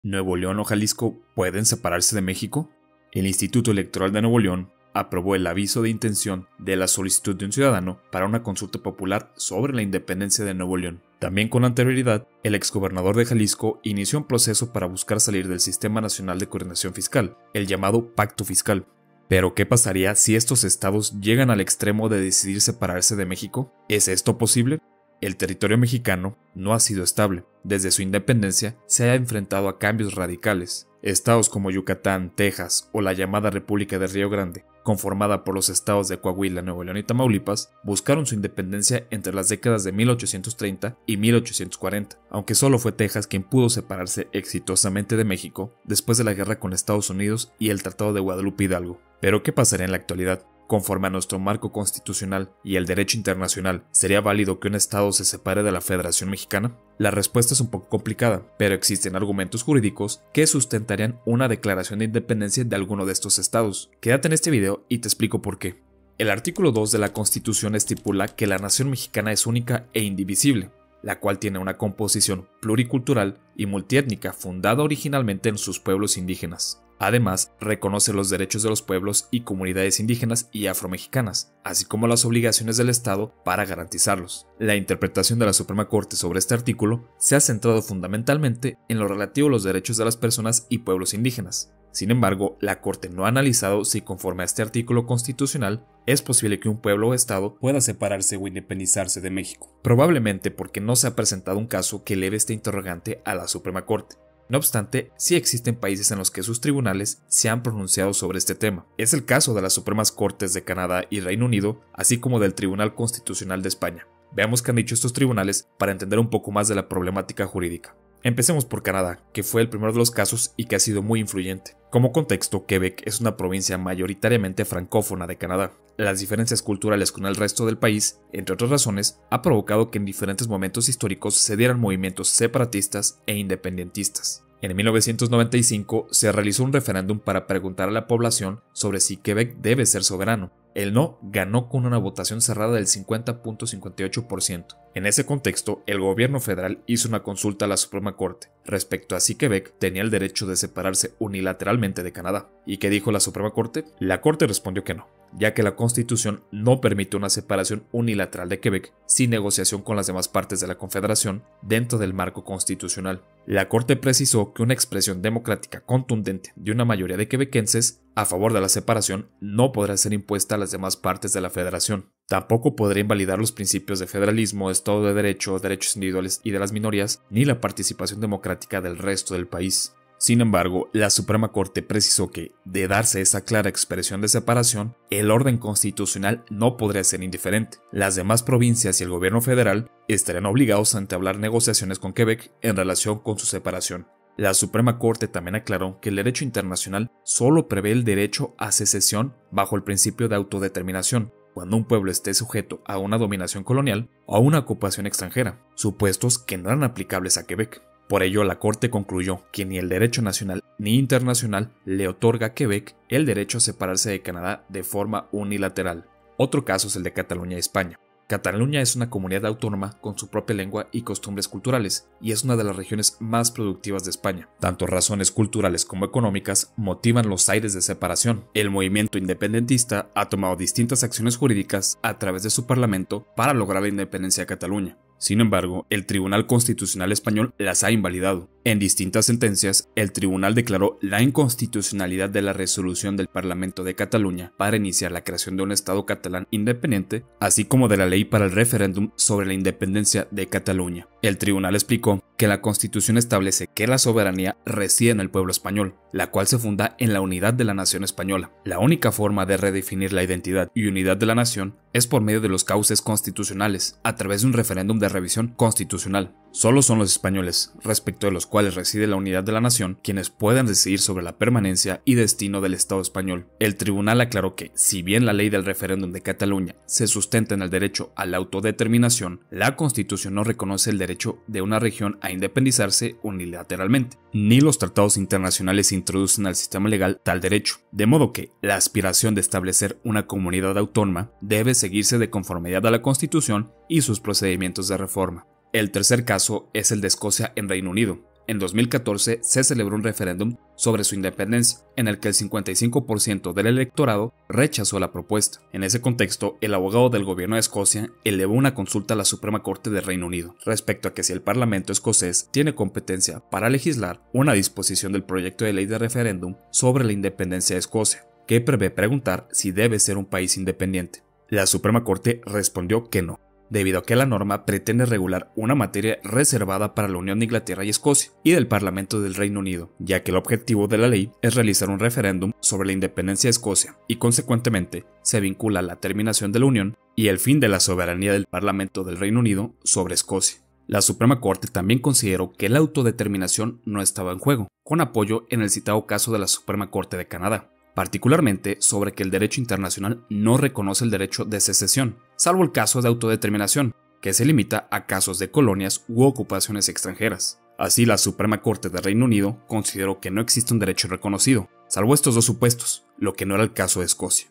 ¿Nuevo León o Jalisco pueden separarse de México? El Instituto Electoral de Nuevo León aprobó el aviso de intención de la solicitud de un ciudadano para una consulta popular sobre la independencia de Nuevo León. También con anterioridad, el exgobernador de Jalisco inició un proceso para buscar salir del Sistema Nacional de Coordinación Fiscal, el llamado Pacto Fiscal. Pero, ¿qué pasaría si estos estados llegan al extremo de decidir separarse de México? ¿Es esto posible? El territorio mexicano no ha sido estable. Desde su independencia se ha enfrentado a cambios radicales. Estados como Yucatán, Texas o la llamada República de Río Grande, conformada por los estados de Coahuila, Nuevo León y Tamaulipas, buscaron su independencia entre las décadas de 1830 y 1840, aunque solo fue Texas quien pudo separarse exitosamente de México después de la guerra con Estados Unidos y el Tratado de Guadalupe Hidalgo. Pero ¿qué pasaría en la actualidad? Conforme a nuestro marco constitucional y el derecho internacional, ¿sería válido que un estado se separe de la Federación Mexicana? La respuesta es un poco complicada, pero existen argumentos jurídicos que sustentarían una declaración de independencia de alguno de estos estados. Quédate en este video y te explico por qué. El artículo 2 de la Constitución estipula que la nación mexicana es única e indivisible, la cual tiene una composición pluricultural y multiétnica fundada originalmente en sus pueblos indígenas. Además, reconoce los derechos de los pueblos y comunidades indígenas y afromexicanas, así como las obligaciones del Estado para garantizarlos. La interpretación de la Suprema Corte sobre este artículo se ha centrado fundamentalmente en lo relativo a los derechos de las personas y pueblos indígenas. Sin embargo, la Corte no ha analizado si conforme a este artículo constitucional es posible que un pueblo o estado pueda separarse o independizarse de México. Probablemente porque no se ha presentado un caso que eleve este interrogante a la Suprema Corte. No obstante, sí existen países en los que sus tribunales se han pronunciado sobre este tema. Es el caso de las Supremas Cortes de Canadá y Reino Unido, así como del Tribunal Constitucional de España. Veamos qué han dicho estos tribunales para entender un poco más de la problemática jurídica. Empecemos por Canadá, que fue el primero de los casos y que ha sido muy influyente. Como contexto, Quebec es una provincia mayoritariamente francófona de Canadá. Las diferencias culturales con el resto del país, entre otras razones, ha provocado que en diferentes momentos históricos se dieran movimientos separatistas e independentistas. En 1995 se realizó un referéndum para preguntar a la población sobre si Quebec debe ser soberano. El no ganó con una votación cerrada del 50.58%. En ese contexto, el gobierno federal hizo una consulta a la Suprema Corte respecto a si Quebec tenía el derecho de separarse unilateralmente de Canadá. ¿Y qué dijo la Suprema Corte? La Corte respondió que no, ya que la Constitución no permite una separación unilateral de Quebec sin negociación con las demás partes de la Confederación dentro del marco constitucional. La Corte precisó que una expresión democrática contundente de una mayoría de quebequenses a favor de la separación no podrá ser impuesta a las demás partes de la Federación. Tampoco podrá invalidar los principios de federalismo, Estado de Derecho, derechos individuales y de las minorías, ni la participación democrática del resto del país. Sin embargo, la Suprema Corte precisó que, de darse esa clara expresión de separación, el orden constitucional no podría ser indiferente. Las demás provincias y el gobierno federal estarían obligados a entablar negociaciones con Quebec en relación con su separación. La Suprema Corte también aclaró que el derecho internacional solo prevé el derecho a secesión bajo el principio de autodeterminación, cuando un pueblo esté sujeto a una dominación colonial o a una ocupación extranjera, supuestos que no eran aplicables a Quebec. Por ello, la Corte concluyó que ni el derecho nacional ni internacional le otorga a Quebec el derecho a separarse de Canadá de forma unilateral. Otro caso es el de Cataluña y España. Cataluña es una comunidad autónoma con su propia lengua y costumbres culturales, y es una de las regiones más productivas de España. Tanto razones culturales como económicas motivan los aires de separación. El movimiento independentista ha tomado distintas acciones jurídicas a través de su parlamento para lograr la independencia de Cataluña. Sin embargo, el Tribunal Constitucional Español las ha invalidado. En distintas sentencias, el tribunal declaró la inconstitucionalidad de la resolución del Parlamento de Cataluña para iniciar la creación de un Estado catalán independiente, así como de la ley para el referéndum sobre la independencia de Cataluña. El tribunal explicó que la Constitución establece que la soberanía reside en el pueblo español, la cual se funda en la unidad de la nación española. La única forma de redefinir la identidad y unidad de la nación es por medio de los cauces constitucionales, a través de un referéndum de revisión constitucional. Solo son los españoles, respecto de los cuales reside la unidad de la nación, quienes pueden decidir sobre la permanencia y destino del Estado español. El tribunal aclaró que, si bien la ley del referéndum de Cataluña se sustenta en el derecho a la autodeterminación, la Constitución no reconoce el derecho de una región a independizarse unilateralmente, ni los tratados internacionales introducen al sistema legal tal derecho, de modo que la aspiración de establecer una comunidad autónoma debe seguirse de conformidad a la Constitución y sus procedimientos de reforma. El tercer caso es el de Escocia en Reino Unido. En 2014 se celebró un referéndum sobre su independencia, en el que el 55% del electorado rechazó la propuesta. En ese contexto, el abogado del gobierno de Escocia elevó una consulta a la Suprema Corte del Reino Unido respecto a que si el Parlamento escocés tiene competencia para legislar una disposición del proyecto de ley de referéndum sobre la independencia de Escocia, que prevé preguntar si debe ser un país independiente. La Suprema Corte respondió que no, debido a que la norma pretende regular una materia reservada para la Unión de Inglaterra y Escocia y del Parlamento del Reino Unido, ya que el objetivo de la ley es realizar un referéndum sobre la independencia de Escocia y consecuentemente se vincula a la terminación de la Unión y el fin de la soberanía del Parlamento del Reino Unido sobre Escocia. La Suprema Corte también consideró que la autodeterminación no estaba en juego, con apoyo en el citado caso de la Suprema Corte de Canadá, particularmente sobre que el derecho internacional no reconoce el derecho de secesión, salvo el caso de autodeterminación, que se limita a casos de colonias u ocupaciones extranjeras. Así, la Suprema Corte del Reino Unido consideró que no existe un derecho reconocido, salvo estos dos supuestos, lo que no era el caso de Escocia.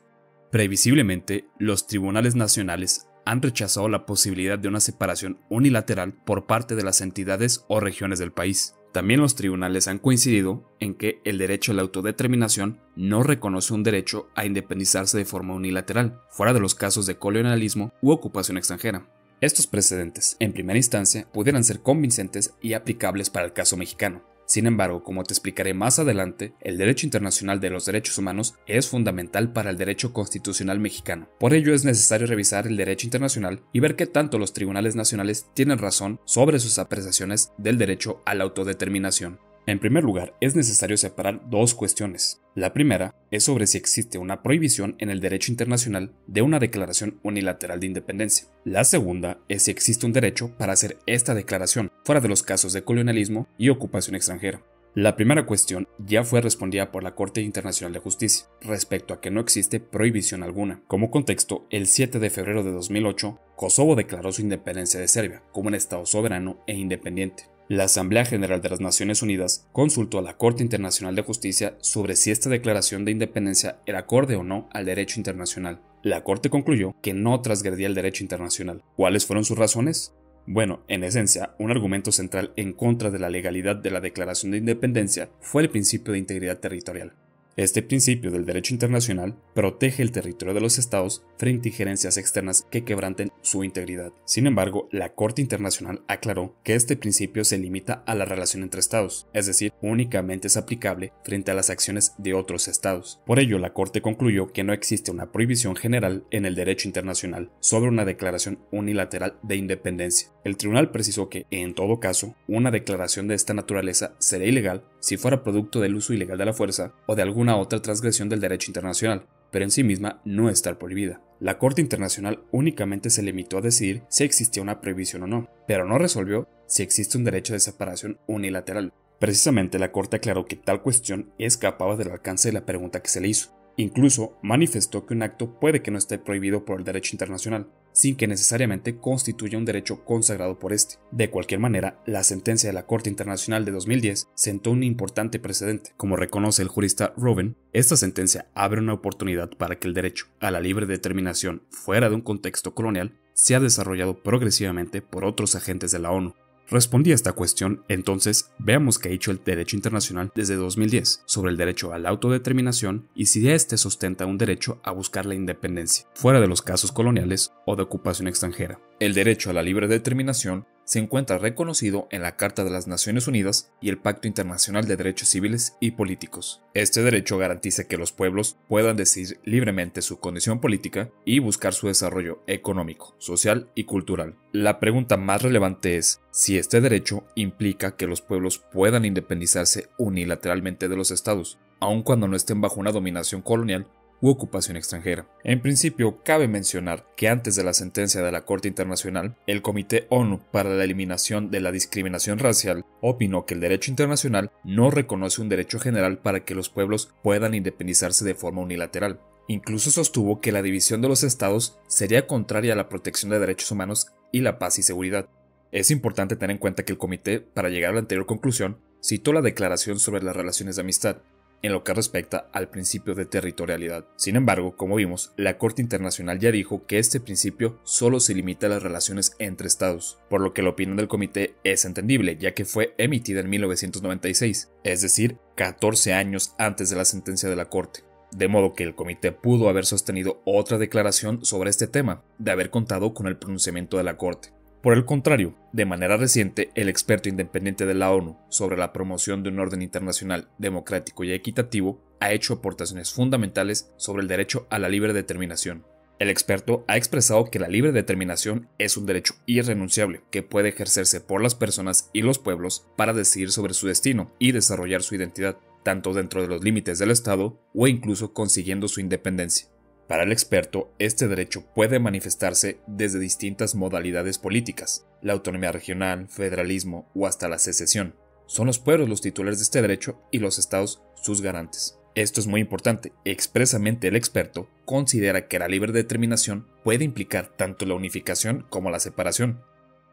Previsiblemente, los tribunales nacionales han rechazado la posibilidad de una separación unilateral por parte de las entidades o regiones del país. También los tribunales han coincidido en que el derecho a la autodeterminación no reconoce un derecho a independizarse de forma unilateral, fuera de los casos de colonialismo u ocupación extranjera. Estos precedentes, en primera instancia, pudieran ser convincentes y aplicables para el caso mexicano. Sin embargo, como te explicaré más adelante, el derecho internacional de los derechos humanos es fundamental para el derecho constitucional mexicano. Por ello es necesario revisar el derecho internacional y ver qué tanto los tribunales nacionales tienen razón sobre sus apreciaciones del derecho a la autodeterminación. En primer lugar, es necesario separar dos cuestiones. La primera es sobre si existe una prohibición en el derecho internacional de una declaración unilateral de independencia. La segunda es si existe un derecho para hacer esta declaración, fuera de los casos de colonialismo y ocupación extranjera. La primera cuestión ya fue respondida por la Corte Internacional de Justicia, respecto a que no existe prohibición alguna. Como contexto, el 7 de febrero de 2008, Kosovo declaró su independencia de Serbia como un Estado soberano e independiente. La Asamblea General de las Naciones Unidas consultó a la Corte Internacional de Justicia sobre si esta declaración de independencia era acorde o no al derecho internacional. La Corte concluyó que no transgredía el derecho internacional. ¿Cuáles fueron sus razones? Bueno, en esencia, un argumento central en contra de la legalidad de la Declaración de Independencia fue el principio de integridad territorial. Este principio del derecho internacional protege el territorio de los estados frente a injerencias externas que quebranten su integridad. Sin embargo, la Corte Internacional aclaró que este principio se limita a la relación entre estados, es decir, únicamente es aplicable frente a las acciones de otros estados. Por ello, la Corte concluyó que no existe una prohibición general en el derecho internacional sobre una declaración unilateral de independencia. El tribunal precisó que, en todo caso, una declaración de esta naturaleza sería ilegal si fuera producto del uso ilegal de la fuerza o de alguna otra transgresión del derecho internacional, pero en sí misma no está prohibida. La Corte Internacional únicamente se limitó a decidir si existía una prohibición o no, pero no resolvió si existe un derecho de separación unilateral. Precisamente la Corte aclaró que tal cuestión escapaba del alcance de la pregunta que se le hizo. Incluso manifestó que un acto puede que no esté prohibido por el derecho internacional, sin que necesariamente constituya un derecho consagrado por este. De cualquier manera, la sentencia de la Corte Internacional de 2010 sentó un importante precedente. Como reconoce el jurista Roven, esta sentencia abre una oportunidad para que el derecho a la libre determinación fuera de un contexto colonial sea desarrollado progresivamente por otros agentes de la ONU. Respondí a esta cuestión, entonces veamos qué ha dicho el derecho internacional desde 2010 sobre el derecho a la autodeterminación y si éste sustenta un derecho a buscar la independencia, fuera de los casos coloniales o de ocupación extranjera. El derecho a la libre determinación se encuentra reconocido en la Carta de las Naciones Unidas y el Pacto Internacional de Derechos Civiles y Políticos. Este derecho garantiza que los pueblos puedan decidir libremente su condición política y buscar su desarrollo económico, social y cultural. La pregunta más relevante es si este derecho implica que los pueblos puedan independizarse unilateralmente de los estados, aun cuando no estén bajo una dominación colonial u ocupación extranjera. En principio, cabe mencionar que antes de la sentencia de la Corte Internacional, el Comité ONU para la Eliminación de la Discriminación Racial opinó que el derecho internacional no reconoce un derecho general para que los pueblos puedan independizarse de forma unilateral. Incluso sostuvo que la división de los estados sería contraria a la protección de derechos humanos y la paz y seguridad. Es importante tener en cuenta que el comité, para llegar a la anterior conclusión, citó la Declaración sobre las Relaciones de Amistad, en lo que respecta al principio de territorialidad. Sin embargo, como vimos, la Corte Internacional ya dijo que este principio solo se limita a las relaciones entre estados, por lo que la opinión del comité es entendible, ya que fue emitida en 1996, es decir, 14 años antes de la sentencia de la Corte. De modo que el comité pudo haber sostenido otra declaración sobre este tema, de haber contado con el pronunciamiento de la Corte. Por el contrario, de manera reciente, el experto independiente de la ONU sobre la promoción de un orden internacional democrático y equitativo ha hecho aportaciones fundamentales sobre el derecho a la libre determinación. El experto ha expresado que la libre determinación es un derecho irrenunciable que puede ejercerse por las personas y los pueblos para decidir sobre su destino y desarrollar su identidad, tanto dentro de los límites del Estado o incluso consiguiendo su independencia. Para el experto, este derecho puede manifestarse desde distintas modalidades políticas, la autonomía regional, federalismo o hasta la secesión. Son los pueblos los titulares de este derecho y los estados sus garantes. Esto es muy importante. Expresamente el experto considera que la libre determinación puede implicar tanto la unificación como la separación,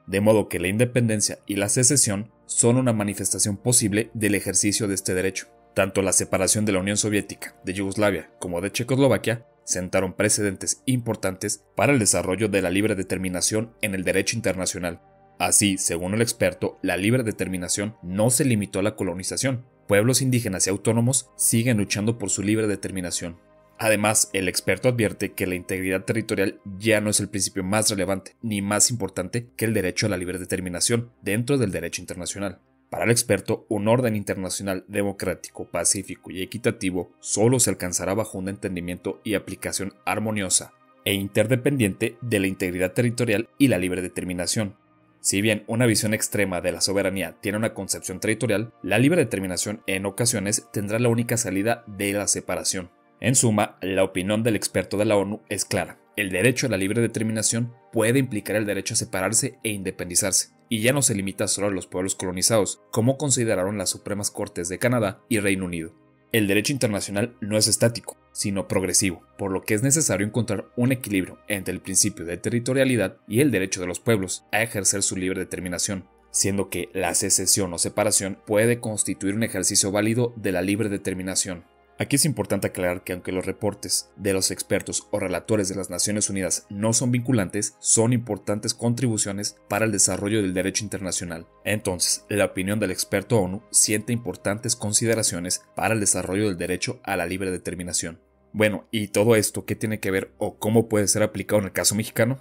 de modo que la independencia y la secesión son una manifestación posible del ejercicio de este derecho. Tanto la separación de la Unión Soviética, de Yugoslavia, como de Checoslovaquia sentaron precedentes importantes para el desarrollo de la libre determinación en el derecho internacional. Así, según el experto, la libre determinación no se limitó a la colonización. Pueblos indígenas y autónomos siguen luchando por su libre determinación. Además, el experto advierte que la integridad territorial ya no es el principio más relevante ni más importante que el derecho a la libre determinación dentro del derecho internacional. Para el experto, un orden internacional democrático, pacífico y equitativo solo se alcanzará bajo un entendimiento y aplicación armoniosa e interdependiente de la integridad territorial y la libre determinación. Si bien una visión extrema de la soberanía tiene una concepción territorial, la libre determinación en ocasiones tendrá la única salida de la separación. En suma, la opinión del experto de la ONU es clara. El derecho a la libre determinación puede implicar el derecho a separarse e independizarse, y ya no se limita solo a los pueblos colonizados, como consideraron las Supremas Cortes de Canadá y Reino Unido. El derecho internacional no es estático, sino progresivo, por lo que es necesario encontrar un equilibrio entre el principio de territorialidad y el derecho de los pueblos a ejercer su libre determinación, siendo que la secesión o separación puede constituir un ejercicio válido de la libre determinación. Aquí es importante aclarar que aunque los reportes de los expertos o relatores de las Naciones Unidas no son vinculantes, son importantes contribuciones para el desarrollo del derecho internacional. Entonces, la opinión del experto ONU siente importantes consideraciones para el desarrollo del derecho a la libre determinación. Bueno, ¿y todo esto qué tiene que ver o cómo puede ser aplicado en el caso mexicano?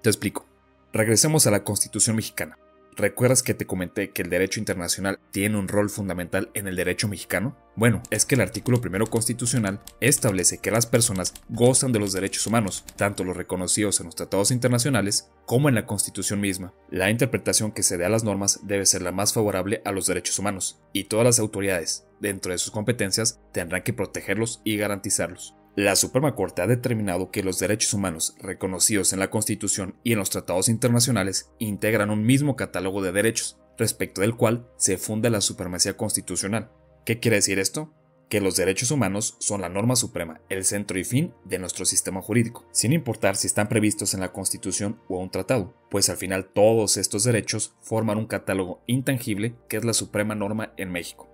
Te explico. Regresemos a la Constitución mexicana. ¿Recuerdas que te comenté que el derecho internacional tiene un rol fundamental en el derecho mexicano? Bueno, es que el artículo 1 constitucional establece que las personas gozan de los derechos humanos, tanto los reconocidos en los tratados internacionales como en la Constitución misma. La interpretación que se dé a las normas debe ser la más favorable a los derechos humanos, y todas las autoridades, dentro de sus competencias, tendrán que protegerlos y garantizarlos. La Suprema Corte ha determinado que los derechos humanos reconocidos en la Constitución y en los tratados internacionales integran un mismo catálogo de derechos, respecto del cual se funda la supremacía constitucional. ¿Qué quiere decir esto? Que los derechos humanos son la norma suprema, el centro y fin de nuestro sistema jurídico, sin importar si están previstos en la Constitución o un tratado, pues al final todos estos derechos forman un catálogo intangible que es la suprema norma en México.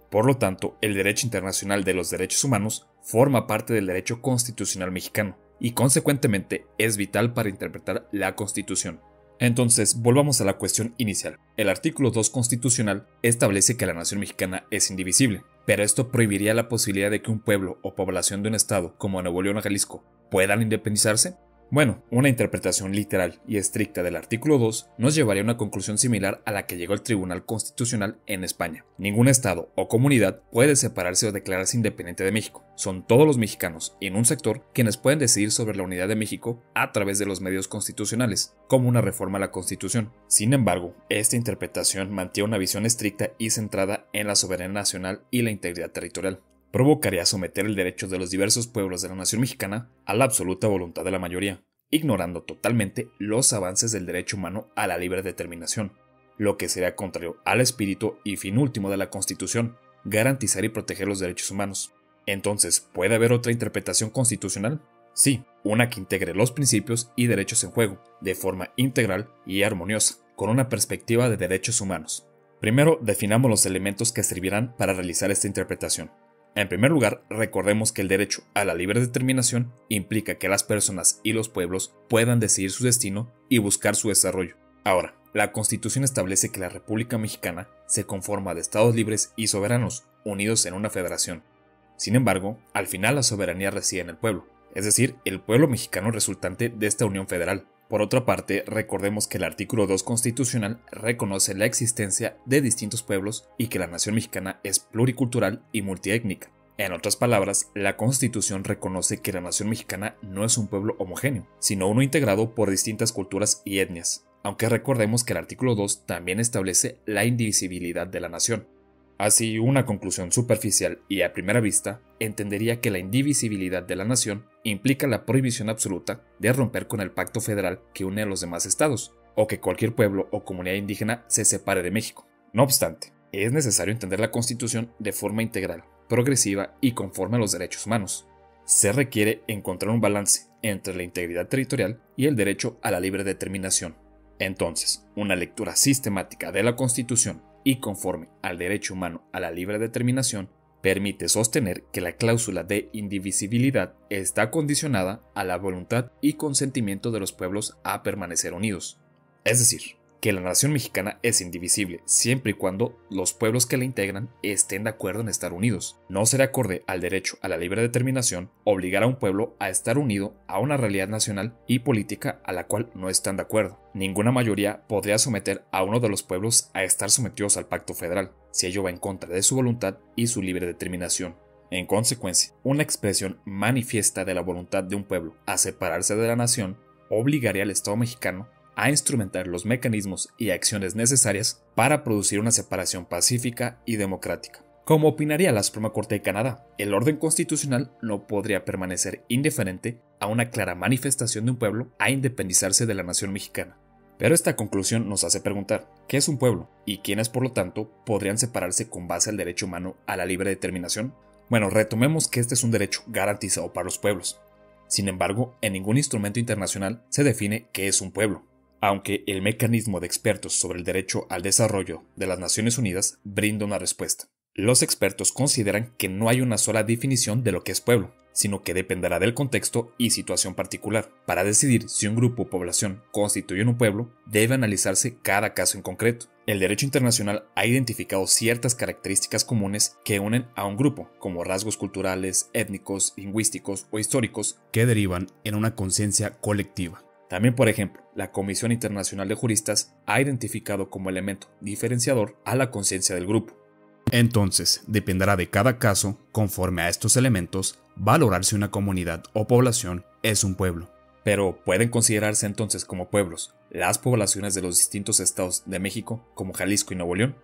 Por lo tanto, el derecho internacional de los derechos humanos forma parte del derecho constitucional mexicano y consecuentemente es vital para interpretar la Constitución. Entonces, volvamos a la cuestión inicial. El artículo 2 constitucional establece que la nación mexicana es indivisible, pero esto prohibiría la posibilidad de que un pueblo o población de un estado como Nuevo León o Jalisco puedan independizarse. Bueno, una interpretación literal y estricta del artículo 2 nos llevaría a una conclusión similar a la que llegó el Tribunal Constitucional en España. Ningún estado o comunidad puede separarse o declararse independiente de México. Son todos los mexicanos en un sector quienes pueden decidir sobre la unidad de México a través de los medios constitucionales, como una reforma a la Constitución. Sin embargo, esta interpretación mantiene una visión estricta y centrada en la soberanía nacional y la integridad territorial. Provocaría someter el derecho de los diversos pueblos de la nación mexicana a la absoluta voluntad de la mayoría, ignorando totalmente los avances del derecho humano a la libre determinación, lo que sería contrario al espíritu y fin último de la Constitución, garantizar y proteger los derechos humanos. Entonces, ¿puede haber otra interpretación constitucional? Sí, una que integre los principios y derechos en juego, de forma integral y armoniosa, con una perspectiva de derechos humanos. Primero, definamos los elementos que servirán para realizar esta interpretación. En primer lugar, recordemos que el derecho a la libre determinación implica que las personas y los pueblos puedan decidir su destino y buscar su desarrollo. Ahora, la Constitución establece que la República Mexicana se conforma de estados libres y soberanos, unidos en una federación. Sin embargo, al final la soberanía reside en el pueblo, es decir, el pueblo mexicano resultante de esta unión federal. Por otra parte, recordemos que el artículo 2 constitucional reconoce la existencia de distintos pueblos y que la nación mexicana es pluricultural y multiétnica. En otras palabras, la Constitución reconoce que la nación mexicana no es un pueblo homogéneo, sino uno integrado por distintas culturas y etnias, aunque recordemos que el artículo 2 también establece la indivisibilidad de la nación. Así, una conclusión superficial y a primera vista entendería que la indivisibilidad de la nación implica la prohibición absoluta de romper con el pacto federal que une a los demás estados, o que cualquier pueblo o comunidad indígena se separe de México. No obstante, es necesario entender la Constitución de forma integral, progresiva y conforme a los derechos humanos. Se requiere encontrar un balance entre la integridad territorial y el derecho a la libre determinación. Entonces, una lectura sistemática de la Constitución y conforme al derecho humano a la libre determinación permite sostener que la cláusula de indivisibilidad está condicionada a la voluntad y consentimiento de los pueblos a permanecer unidos. Es decir, que la nación mexicana es indivisible siempre y cuando los pueblos que la integran estén de acuerdo en estar unidos. No será acorde al derecho a la libre determinación obligar a un pueblo a estar unido a una realidad nacional y política a la cual no están de acuerdo. Ninguna mayoría podría someter a uno de los pueblos a estar sometidos al pacto federal, si ello va en contra de su voluntad y su libre determinación. En consecuencia, una expresión manifiesta de la voluntad de un pueblo a separarse de la nación obligaría al Estado mexicano a instrumentar los mecanismos y acciones necesarias para producir una separación pacífica y democrática. Como opinaría la Suprema Corte de Canadá, el orden constitucional no podría permanecer indiferente a una clara manifestación de un pueblo a independizarse de la nación mexicana. Pero esta conclusión nos hace preguntar, ¿qué es un pueblo? ¿Y quiénes, por lo tanto, podrían separarse con base al derecho humano a la libre determinación? Bueno, retomemos que este es un derecho garantizado para los pueblos. Sin embargo, en ningún instrumento internacional se define qué es un pueblo, aunque el mecanismo de expertos sobre el derecho al desarrollo de las Naciones Unidas brinda una respuesta. Los expertos consideran que no hay una sola definición de lo que es pueblo, sino que dependerá del contexto y situación particular. Para decidir si un grupo o población constituye un pueblo, debe analizarse cada caso en concreto. El derecho internacional ha identificado ciertas características comunes que unen a un grupo, como rasgos culturales, étnicos, lingüísticos o históricos, que derivan en una conciencia colectiva. También, por ejemplo, la Comisión Internacional de Juristas ha identificado como elemento diferenciador a la conciencia del grupo. Entonces, dependerá de cada caso, conforme a estos elementos, valorar si una comunidad o población es un pueblo. Pero, ¿pueden considerarse entonces como pueblos las poblaciones de los distintos estados de México, como Jalisco y Nuevo León?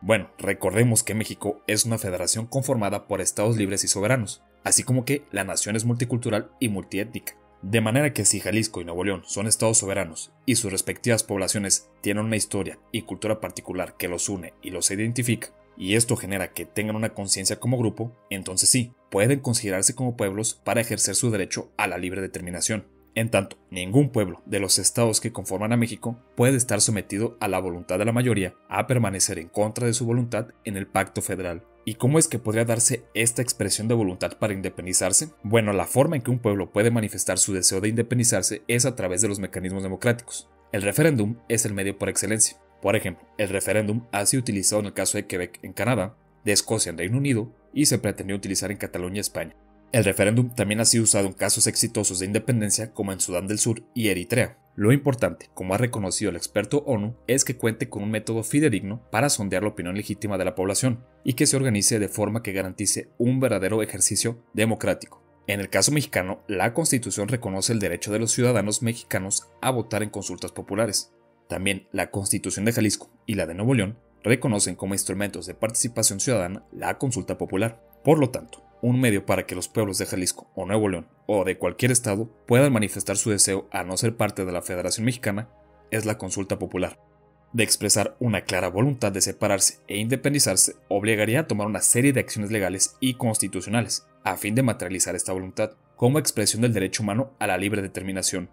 Bueno, recordemos que México es una federación conformada por estados libres y soberanos, así como que la nación es multicultural y multiétnica. De manera que si Jalisco y Nuevo León son estados soberanos y sus respectivas poblaciones tienen una historia y cultura particular que los une y los identifica, y esto genera que tengan una conciencia como grupo, entonces sí, pueden considerarse como pueblos para ejercer su derecho a la libre determinación. En tanto, ningún pueblo de los estados que conforman a México puede estar sometido a la voluntad de la mayoría a permanecer en contra de su voluntad en el pacto federal. ¿Y cómo es que podría darse esta expresión de voluntad para independizarse? Bueno, la forma en que un pueblo puede manifestar su deseo de independizarse es a través de los mecanismos democráticos. El referéndum es el medio por excelencia. Por ejemplo, el referéndum ha sido utilizado en el caso de Quebec en Canadá, de Escocia en Reino Unido y se pretendió utilizar en Cataluña, España. El referéndum también ha sido usado en casos exitosos de independencia como en Sudán del Sur y Eritrea. Lo importante, como ha reconocido el experto ONU, es que cuente con un método fidedigno para sondear la opinión legítima de la población y que se organice de forma que garantice un verdadero ejercicio democrático. En el caso mexicano, la Constitución reconoce el derecho de los ciudadanos mexicanos a votar en consultas populares. También la Constitución de Jalisco y la de Nuevo León reconocen como instrumentos de participación ciudadana la consulta popular. Por lo tanto, un medio para que los pueblos de Jalisco o Nuevo León o de cualquier estado puedan manifestar su deseo a no ser parte de la Federación Mexicana es la consulta popular. De expresar una clara voluntad de separarse e independizarse obligaría a tomar una serie de acciones legales y constitucionales a fin de materializar esta voluntad como expresión del derecho humano a la libre determinación.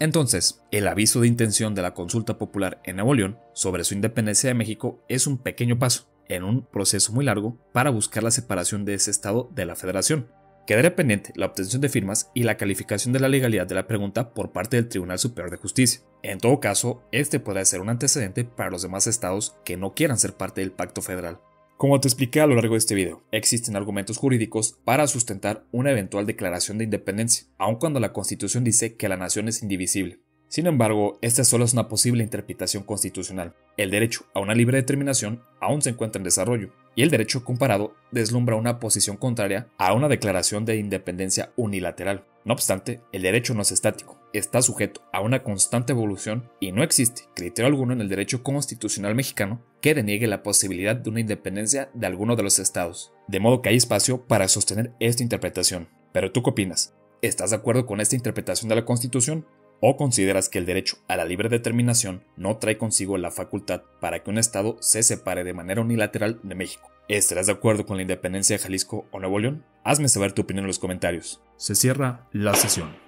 Entonces, el aviso de intención de la consulta popular en Nuevo León sobre su independencia de México es un pequeño paso en un proceso muy largo para buscar la separación de ese estado de la federación. Quedaría pendiente la obtención de firmas y la calificación de la legalidad de la pregunta por parte del Tribunal Superior de Justicia. En todo caso, este podría ser un antecedente para los demás estados que no quieran ser parte del Pacto Federal. Como te expliqué a lo largo de este video, existen argumentos jurídicos para sustentar una eventual declaración de independencia, aun cuando la Constitución dice que la nación es indivisible. Sin embargo, esta solo es una posible interpretación constitucional. El derecho a una libre determinación aún se encuentra en desarrollo, y el derecho comparado deslumbra una posición contraria a una declaración de independencia unilateral. No obstante, el derecho no es estático, está sujeto a una constante evolución y no existe criterio alguno en el derecho constitucional mexicano que deniegue la posibilidad de una independencia de alguno de los estados, de modo que hay espacio para sostener esta interpretación. Pero ¿tú qué opinas? ¿Estás de acuerdo con esta interpretación de la Constitución? ¿O consideras que el derecho a la libre determinación no trae consigo la facultad para que un estado se separe de manera unilateral de México? ¿Estarás de acuerdo con la independencia de Jalisco o Nuevo León? Hazme saber tu opinión en los comentarios. Se cierra la sesión.